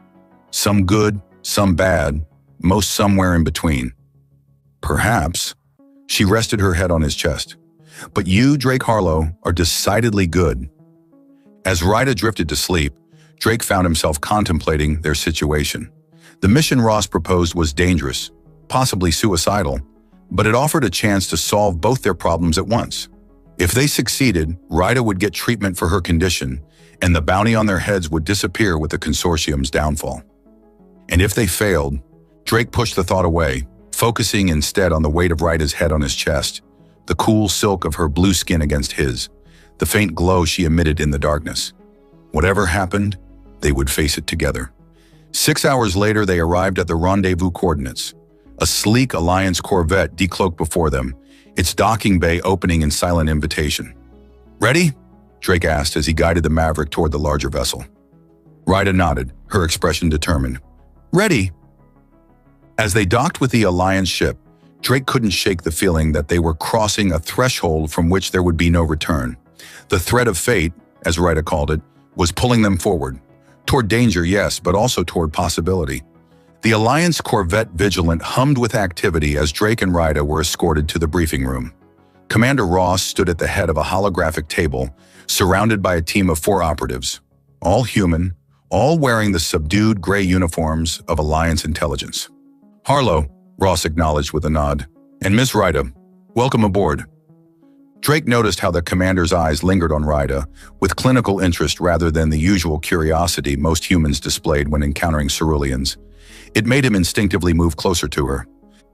Some good, some bad, most somewhere in between. Perhaps. She rested her head on his chest. But you, Drake Harlow, are decidedly good. As Rita drifted to sleep, Drake found himself contemplating their situation. The mission Ross proposed was dangerous, possibly suicidal, but it offered a chance to solve both their problems at once. If they succeeded, Rita would get treatment for her condition, and the bounty on their heads would disappear with the consortium's downfall. And if they failed, Drake pushed the thought away, focusing instead on the weight of Rita's head on his chest, the cool silk of her blue skin against his, the faint glow she emitted in the darkness. Whatever happened, they would face it together. 6 hours later, they arrived at the rendezvous coordinates. A sleek Alliance corvette decloaked before them, its docking bay opening in silent invitation. Ready? Drake asked as he guided the Maverick toward the larger vessel. Rita nodded, her expression determined. Ready. As they docked with the Alliance ship, Drake couldn't shake the feeling that they were crossing a threshold from which there would be no return. The thread of fate, as Rita called it, was pulling them forward. Toward danger, yes, but also toward possibility. The Alliance Corvette Vigilant hummed with activity as Drake and Rita were escorted to the briefing room. Commander Ross stood at the head of a holographic table, surrounded by a team of 4 operatives, all human, all wearing the subdued gray uniforms of Alliance intelligence. "Harlow," Ross acknowledged with a nod, "and Miss Ryda, welcome aboard." Drake noticed how the commander's eyes lingered on Ryda, with clinical interest rather than the usual curiosity most humans displayed when encountering ceruleans. It made him instinctively move closer to her.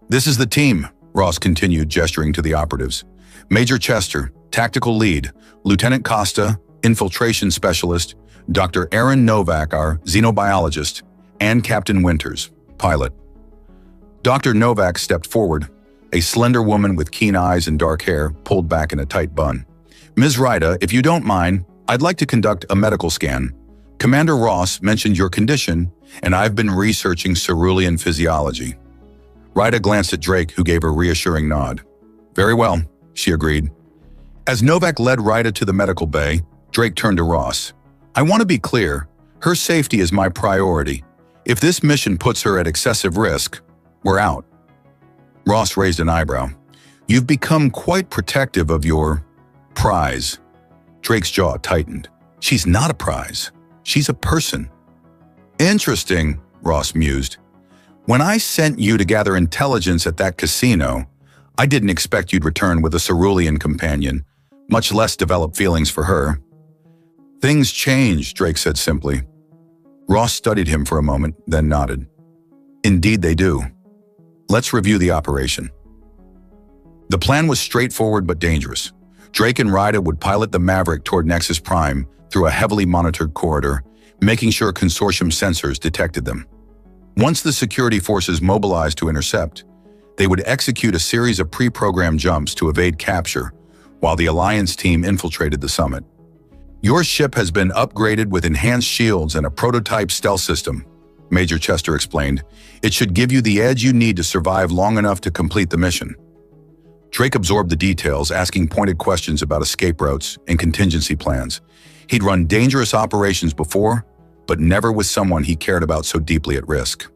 "This is the team," Ross continued, gesturing to the operatives. "Major Chester, tactical lead; Lieutenant Costa, infiltration specialist; Dr. Aaron Novak, our xenobiologist; and Captain Winters, pilot." Dr. Novak stepped forward, a slender woman with keen eyes and dark hair pulled back in a tight bun. "Ms. Ryda, if you don't mind, I'd like to conduct a medical scan. Commander Ross mentioned your condition, and I've been researching cerulean physiology." Ryda glanced at Drake, who gave a reassuring nod. "Very well," she agreed. As Novak led Ryda to the medical bay, Drake turned to Ross. "I want to be clear, her safety is my priority. If this mission puts her at excessive risk, we're out." Ross raised an eyebrow. "You've become quite protective of your prize." Drake's jaw tightened. "She's not a prize. She's a person." "Interesting," Ross mused. "When I sent you to gather intelligence at that casino, I didn't expect you'd return with a cerulean companion, much less develop feelings for her." "Things change," Drake said simply. Ross studied him for a moment, then nodded. "Indeed they do. Let's review the operation." The plan was straightforward but dangerous. Drake and Ryda would pilot the Maverick toward Nexus Prime through a heavily monitored corridor, making sure consortium sensors detected them. Once the security forces mobilized to intercept, they would execute a series of pre-programmed jumps to evade capture, while the Alliance team infiltrated the summit. "Your ship has been upgraded with enhanced shields and a prototype stealth system," Major Chester explained. "It should give you the edge you need to survive long enough to complete the mission." Drake absorbed the details, asking pointed questions about escape routes and contingency plans. He'd run dangerous operations before, but never with someone he cared about so deeply at risk.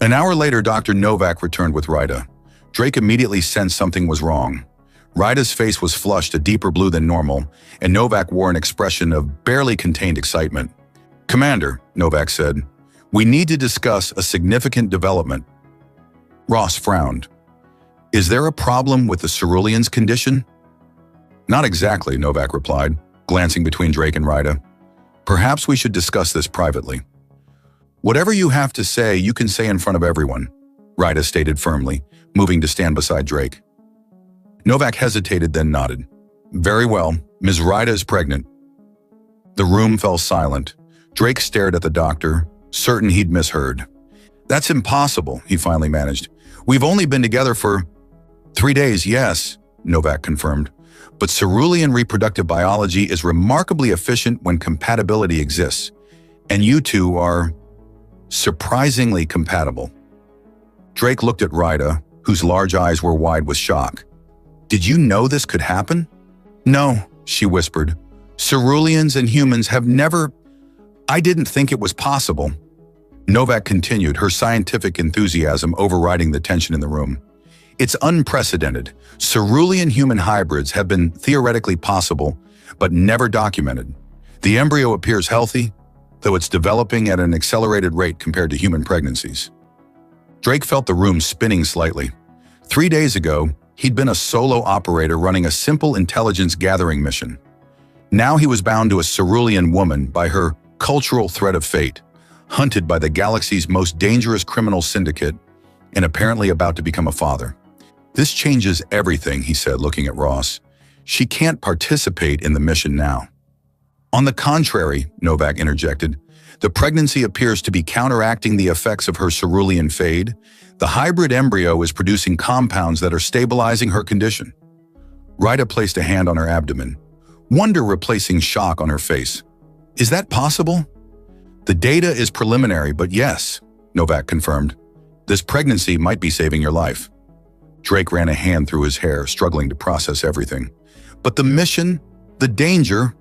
An hour later, Dr. Novak returned with Ryda. Drake immediately sensed something was wrong. Ryda's face was flushed a deeper blue than normal, and Novak wore an expression of barely contained excitement. "Commander," Novak said, "we need to discuss a significant development." Ross frowned. "Is there a problem with the cerulean's condition?" "Not exactly," Novak replied, glancing between Drake and Ryda. "Perhaps we should discuss this privately." "Whatever you have to say, you can say in front of everyone," Ryda stated firmly, moving to stand beside Drake. Novak hesitated, then nodded. "Very well, Ms. Ryda is pregnant." The room fell silent. Drake stared at the doctor, certain he'd misheard. "That's impossible," he finally managed. "We've only been together for 3 days, yes," Novak confirmed. "But cerulean reproductive biology is remarkably efficient when compatibility exists, and you two are surprisingly compatible." Drake looked at Ryda, whose large eyes were wide with shock. "Did you know this could happen?" "No," she whispered. "Ceruleans and humans have never... I didn't think it was possible." Novak continued, her scientific enthusiasm overriding the tension in the room. "It's unprecedented. Cerulean-human hybrids have been theoretically possible, but never documented. The embryo appears healthy, though it's developing at an accelerated rate compared to human pregnancies." Drake felt the room spinning slightly. 3 days ago, he'd been a solo operator running a simple intelligence gathering mission. Now he was bound to a cerulean woman by her cultural thread of fate, hunted by the galaxy's most dangerous criminal syndicate, and apparently about to become a father. "This changes everything," he said, looking at Ross. "She can't participate in the mission now." "On the contrary," Novak interjected, "the pregnancy appears to be counteracting the effects of her cerulean fade. The hybrid embryo is producing compounds that are stabilizing her condition." Ryda placed a hand on her abdomen, wonder replacing shock on her face. "Is that possible?" "The data is preliminary, but yes," Novak confirmed. "This pregnancy might be saving your life." Drake ran a hand through his hair, struggling to process everything. "But the mission, the danger,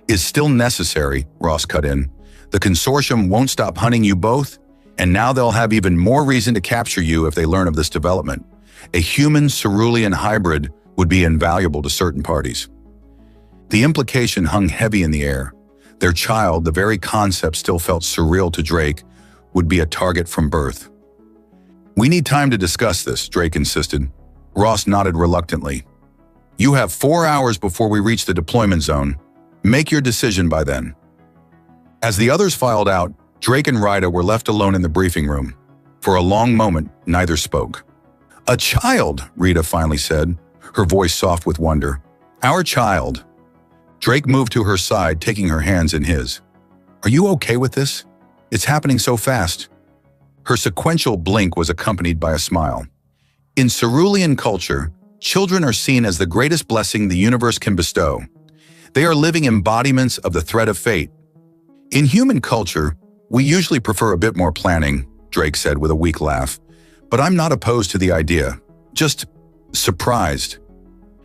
is still necessary," Ross cut in. "The consortium won't stop hunting you both, and now they'll have even more reason to capture you if they learn of this development. A human cerulean hybrid would be invaluable to certain parties." The implication hung heavy in the air. Their child, the very concept still felt surreal to Drake, would be a target from birth. "We need time to discuss this," Drake insisted. Ross nodded reluctantly. "You have 4 hours before we reach the deployment zone. Make your decision by then." As the others filed out, Drake and Ryder were left alone in the briefing room. For a long moment, neither spoke. "A child," Rita finally said, her voice soft with wonder. "Our child." Drake moved to her side, taking her hands in his. "Are you okay with this? It's happening so fast." Her sequential blink was accompanied by a smile. "In Cerulean culture, children are seen as the greatest blessing the universe can bestow. They are living embodiments of the thread of fate. In human culture, we usually prefer a bit more planning," Drake said with a weak laugh. "But I'm not opposed to the idea. Just surprised."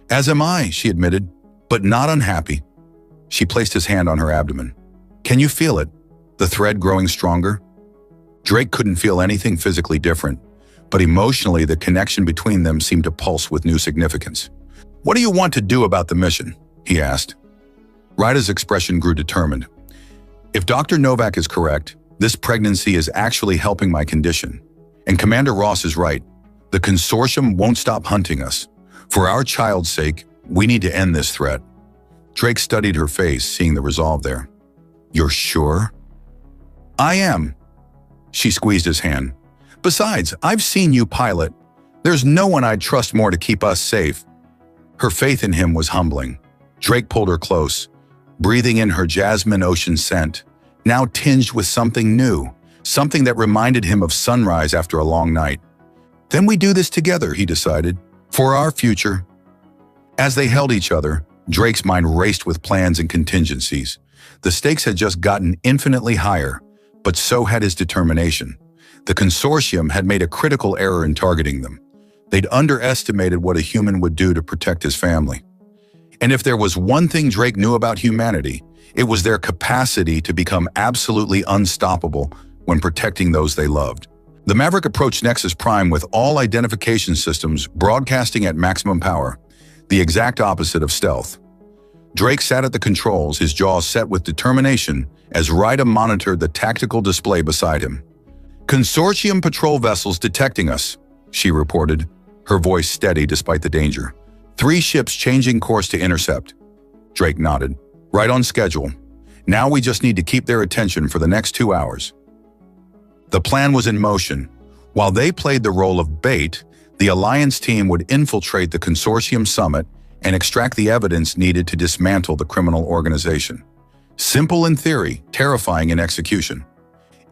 "As am I," she admitted, "but not unhappy." She placed his hand on her abdomen. "Can you feel it? The thread growing stronger?" Drake couldn't feel anything physically different, but emotionally the connection between them seemed to pulse with new significance. "What do you want to do about the mission?" he asked. Ryder's expression grew determined. "If Dr. Novak is correct, this pregnancy is actually helping my condition. And Commander Ross is right. The consortium won't stop hunting us. For our child's sake, we need to end this threat." Drake studied her face, seeing the resolve there. "You're sure?" "I am." She squeezed his hand. "Besides, I've seen you pilot. There's no one I'd trust more to keep us safe." Her faith in him was humbling. Drake pulled her close, breathing in her jasmine ocean scent, now tinged with something new, something that reminded him of sunrise after a long night. "Then we do this together," he decided, "for our future." As they held each other, Drake's mind raced with plans and contingencies. The stakes had just gotten infinitely higher, but so had his determination. The consortium had made a critical error in targeting them. They'd underestimated what a human would do to protect his family. And if there was one thing Drake knew about humanity, it was their capacity to become absolutely unstoppable when protecting those they loved. The Maverick approached Nexus Prime with all identification systems broadcasting at maximum power, the exact opposite of stealth. Drake sat at the controls, his jaws set with determination, as Ryder monitored the tactical display beside him. "Consortium patrol vessels detecting us," she reported, her voice steady despite the danger. 3 ships changing course to intercept." Drake nodded. "Right on schedule. Now we just need to keep their attention for the next 2 hours." The plan was in motion. While they played the role of bait, the Alliance team would infiltrate the Consortium summit and extract the evidence needed to dismantle the criminal organization. Simple in theory, terrifying in execution.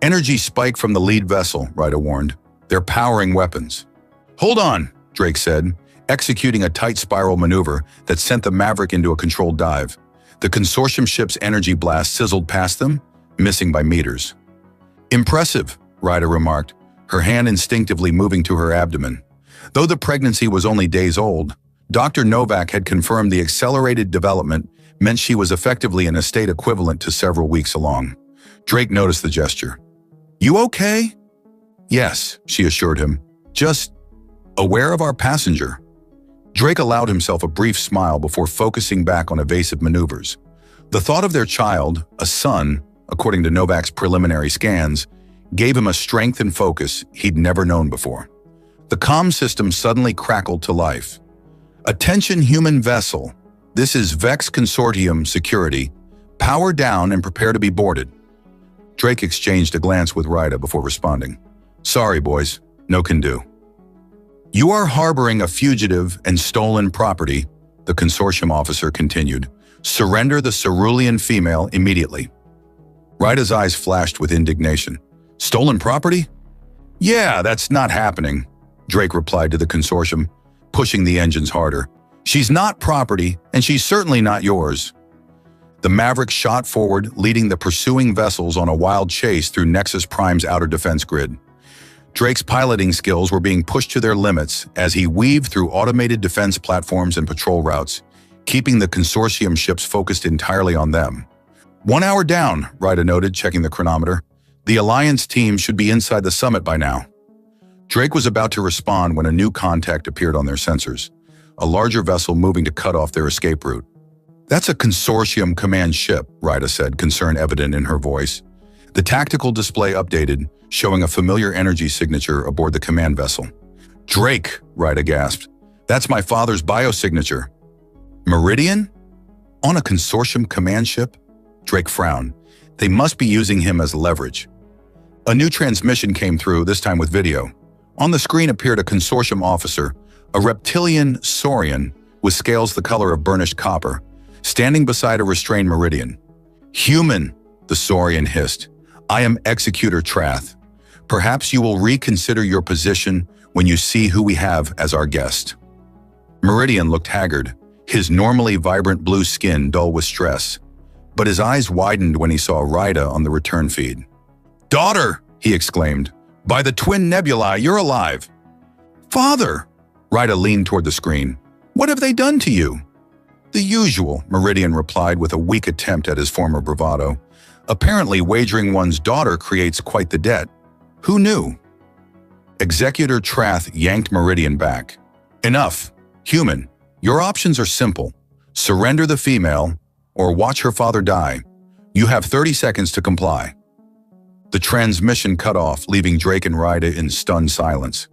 "Energy spike from the lead vessel," Ryder warned. "They're powering weapons." "Hold on," Drake said, executing a tight spiral maneuver that sent the Maverick into a controlled dive. The consortium ship's energy blast sizzled past them, missing by meters. "Impressive," Ryder remarked, her hand instinctively moving to her abdomen. Though the pregnancy was only days old, Dr. Novak had confirmed the accelerated development meant she was effectively in a state equivalent to several weeks along. Drake noticed the gesture. "You okay?" "Yes," she assured him. "Just aware of our passenger." Drake allowed himself a brief smile before focusing back on evasive maneuvers. The thought of their child, a son, according to Novak's preliminary scans, gave him a strength and focus he'd never known before. The comm system suddenly crackled to life. "Attention human vessel. This is Vex Consortium Security. Power down and prepare to be boarded." Drake exchanged a glance with Ryder before responding. "Sorry, boys. No can do." "You are harboring a fugitive and stolen property," the consortium officer continued. "Surrender the cerulean female immediately." Ryder's eyes flashed with indignation. "Stolen property?" "Yeah, that's not happening," Drake replied to the consortium, pushing the engines harder. "She's not property, and she's certainly not yours." The Maverick shot forward, leading the pursuing vessels on a wild chase through Nexus Prime's outer defense grid. Drake's piloting skills were being pushed to their limits as he weaved through automated defense platforms and patrol routes, keeping the consortium ships focused entirely on them. 1 hour down, Ryder noted, checking the chronometer. The Alliance team should be inside the summit by now. Drake was about to respond when a new contact appeared on their sensors, a larger vessel moving to cut off their escape route. That's a consortium command ship, Ryda said, concern evident in her voice. The tactical display updated, showing a familiar energy signature aboard the command vessel. Drake, Ryda gasped. That's my father's biosignature. Meridian? On a consortium command ship? Drake frowned. They must be using him as leverage. A new transmission came through, this time with video. On the screen appeared a consortium officer, a reptilian saurian with scales the color of burnished copper, standing beside a restrained Meridian. Human, the saurian hissed. I am Executor Trath. Perhaps you will reconsider your position when you see who we have as our guest. Meridian looked haggard, his normally vibrant blue skin dull with stress, but his eyes widened when he saw Ryda on the return feed. Daughter, he exclaimed, by the twin nebulae, you're alive. Father, Ryda leaned toward the screen. What have they done to you? The usual, Meridian replied with a weak attempt at his former bravado. Apparently, wagering one's daughter creates quite the debt. Who knew? Executor Trath yanked Meridian back. Enough. Human, your options are simple. Surrender the female, or watch her father die. You have 30 seconds to comply. The transmission cut off, leaving Drake and Ryda in stunned silence.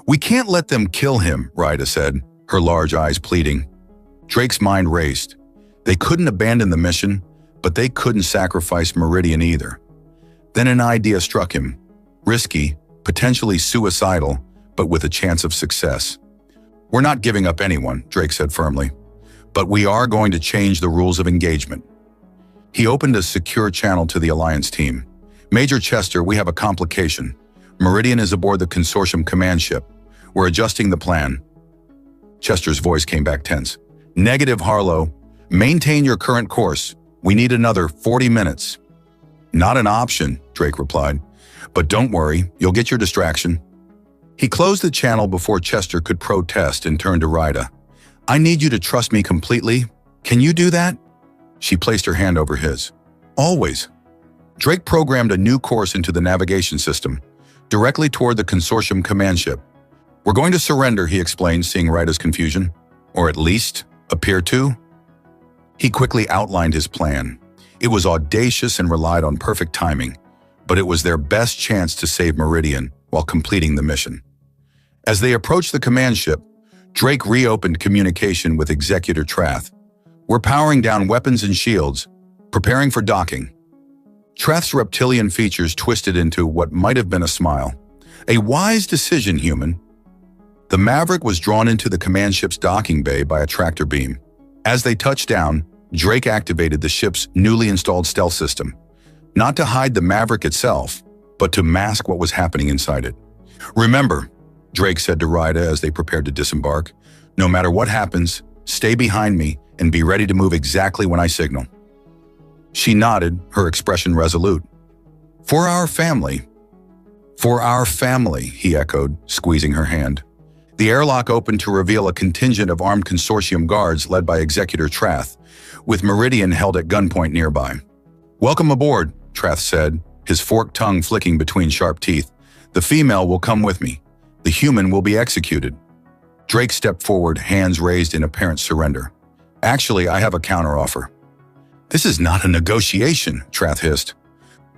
We can't let them kill him, Ryda said, her large eyes pleading. Drake's mind raced. They couldn't abandon the mission, but they couldn't sacrifice Meridian either. Then an idea struck him. Risky, potentially suicidal, but with a chance of success. We're not giving up anyone, Drake said firmly, but we are going to change the rules of engagement. He opened a secure channel to the Alliance team. Major Chester, we have a complication. Meridian is aboard the consortium command ship. We're adjusting the plan. Chester's voice came back tense. Negative, Harlow. Maintain your current course. We need another 40 minutes. Not an option, Drake replied. But don't worry, you'll get your distraction. He closed the channel before Chester could protest and turned to Ryda. I need you to trust me completely. Can you do that? She placed her hand over his. Always. Drake programmed a new course into the navigation system, directly toward the consortium command ship. We're going to surrender, he explained, seeing Ryda's confusion. Or at least, appear to. He quickly outlined his plan. It was audacious and relied on perfect timing, but it was their best chance to save Meridian while completing the mission. As they approached the command ship, Drake reopened communication with Executor Trath. We're powering down weapons and shields, preparing for docking. Trath's reptilian features twisted into what might have been a smile. A wise decision, human. The Maverick was drawn into the command ship's docking bay by a tractor beam. As they touched down, Drake activated the ship's newly installed stealth system, not to hide the Maverick itself, but to mask what was happening inside it. Remember, Drake said to Ryda as they prepared to disembark, no matter what happens, stay behind me and be ready to move exactly when I signal. She nodded, her expression resolute. For our family. For our family, he echoed, squeezing her hand. The airlock opened to reveal a contingent of armed consortium guards led by Executor Trath, with Meridian held at gunpoint nearby. Welcome aboard, Trath said, his forked tongue flicking between sharp teeth. The female will come with me. The human will be executed. Drake stepped forward, hands raised in apparent surrender. Actually, I have a counteroffer. This is not a negotiation, Trath hissed.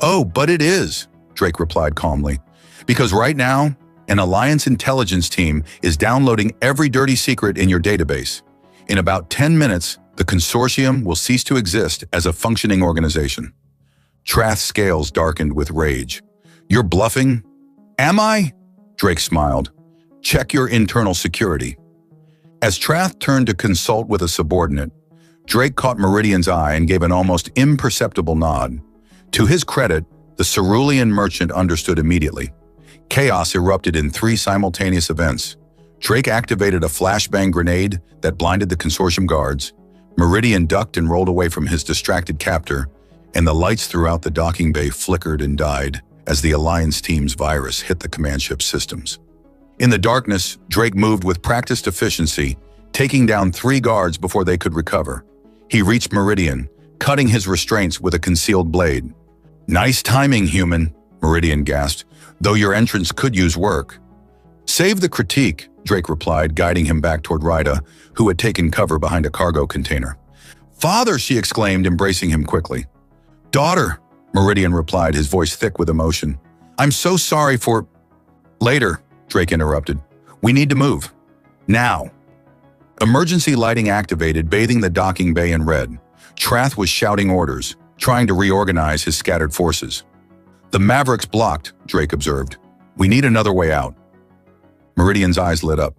Oh, but it is, Drake replied calmly. Because right now, an Alliance intelligence team is downloading every dirty secret in your database. In about 10 minutes, the consortium will cease to exist as a functioning organization. Trath's scales darkened with rage. You're bluffing? Am I? Drake smiled. Check your internal security. As Trath turned to consult with a subordinate, Drake caught Meridian's eye and gave an almost imperceptible nod. To his credit, the cerulean merchant understood immediately. Chaos erupted in 3 simultaneous events. Drake activated a flashbang grenade that blinded the consortium guards. Meridian ducked and rolled away from his distracted captor, and the lights throughout the docking bay flickered and died as the Alliance team's virus hit the command ship systems. In the darkness, Drake moved with practiced efficiency, taking down 3 guards before they could recover. He reached Meridian, cutting his restraints with a concealed blade. Nice timing, human, Meridian gasped, though your entrance could use work. Save the critique, Drake replied, guiding him back toward Ryda, who had taken cover behind a cargo container. "Father!" she exclaimed, embracing him quickly. "Daughter!" Meridian replied, his voice thick with emotion. "I'm so sorry for—" "Later," Drake interrupted. "We need to move. Now." Emergency lighting activated, bathing the docking bay in red. Trath was shouting orders, trying to reorganize his scattered forces. "The Mavericks blocked," Drake observed. "We need another way out." Meridian's eyes lit up.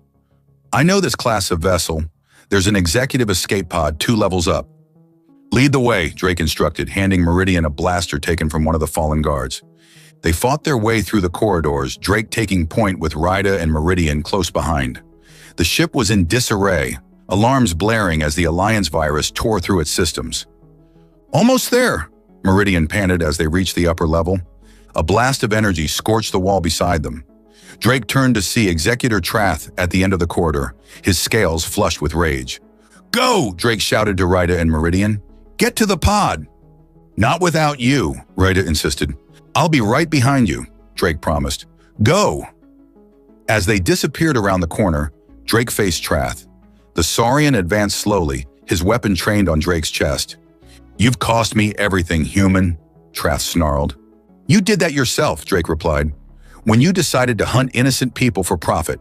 "I know this class of vessel. There's an executive escape pod 2 levels up." "Lead the way," Drake instructed, handing Meridian a blaster taken from one of the fallen guards. They fought their way through the corridors, Drake taking point with Ryda and Meridian close behind. The ship was in disarray, alarms blaring as the Alliance virus tore through its systems. "Almost there," Meridian panted as they reached the upper level. A blast of energy scorched the wall beside them. Drake turned to see Executor Trath at the end of the corridor, his scales flushed with rage. "Go!" Drake shouted to Ryda and Meridian. "Get to the pod!" "Not without you," Ryda insisted. "I'll be right behind you," Drake promised. "Go!" As they disappeared around the corner, Drake faced Trath. The Saurian advanced slowly, his weapon trained on Drake's chest. "You've cost me everything, human," Trath snarled. "You did that yourself," Drake replied, "when you decided to hunt innocent people for profit."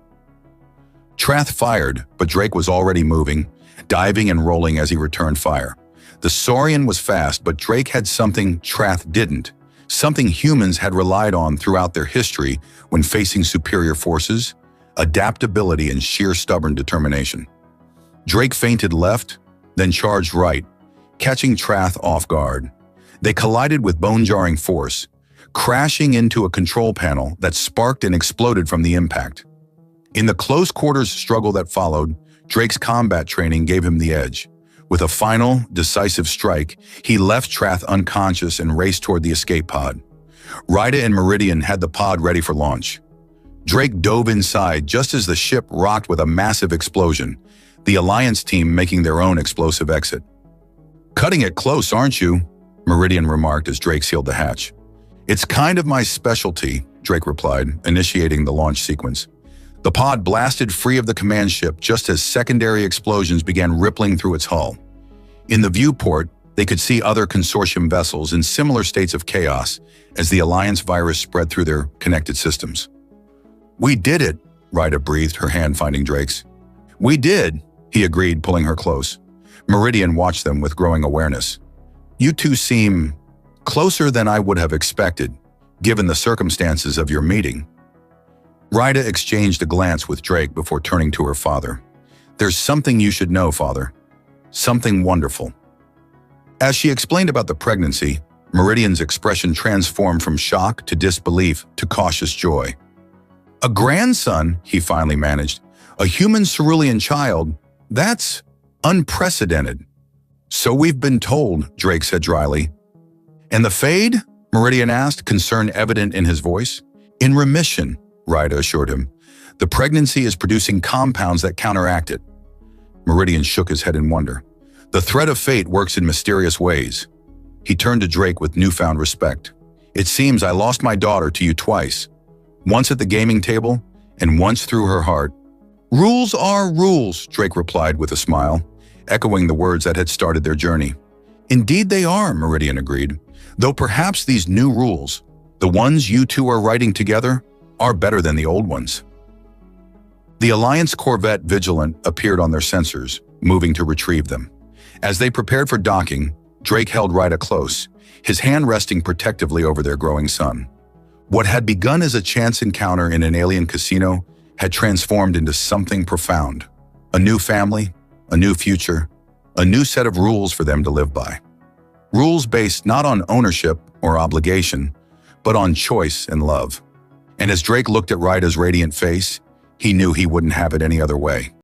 Trath fired, but Drake was already moving, diving and rolling as he returned fire. The Saurian was fast, but Drake had something Trath didn't, something humans had relied on throughout their history when facing superior forces: adaptability and sheer stubborn determination. Drake feinted left, then charged right, catching Trath off guard. They collided with bone-jarring force, crashing into a control panel that sparked and exploded from the impact. In the close-quarters struggle that followed, Drake's combat training gave him the edge. With a final, decisive strike, he left Trath unconscious and raced toward the escape pod. Ryda and Meridian had the pod ready for launch. Drake dove inside just as the ship rocked with a massive explosion, the Alliance team making their own explosive exit. "Cutting it close, aren't you?" Meridian remarked as Drake sealed the hatch. "It's kind of my specialty," Drake replied, initiating the launch sequence. The pod blasted free of the command ship just as secondary explosions began rippling through its hull. In the viewport, they could see other consortium vessels in similar states of chaos as the Alliance virus spread through their connected systems. "We did it," Ryda breathed, her hand finding Drake's. "We did," he agreed, pulling her close. Meridian watched them with growing awareness. "You two seem closer than I would have expected, given the circumstances of your meeting." Ryda exchanged a glance with Drake before turning to her father. "There's something you should know, Father. Something wonderful." As she explained about the pregnancy, Meridian's expression transformed from shock to disbelief to cautious joy. "A grandson," he finally managed. "A human cerulean child. That's unprecedented." "So we've been told," Drake said dryly. "And the fade?" Meridian asked, concern evident in his voice. "In remission," Ryda assured him. "The pregnancy is producing compounds that counteract it." Meridian shook his head in wonder. "The thread of fate works in mysterious ways." He turned to Drake with newfound respect. "It seems I lost my daughter to you twice. Once at the gaming table, and once through her heart." "Rules are rules," Drake replied with a smile, echoing the words that had started their journey. "Indeed they are," Meridian agreed. "Though perhaps these new rules, the ones you two are writing together, are better than the old ones." The Alliance corvette Vigilant appeared on their sensors, moving to retrieve them. As they prepared for docking, Drake held Ryda close, his hand resting protectively over their growing son. What had begun as a chance encounter in an alien casino had transformed into something profound. A new family, a new future, a new set of rules for them to live by. Rules based not on ownership or obligation, but on choice and love. And as Drake looked at Ryda's radiant face, he knew he wouldn't have it any other way.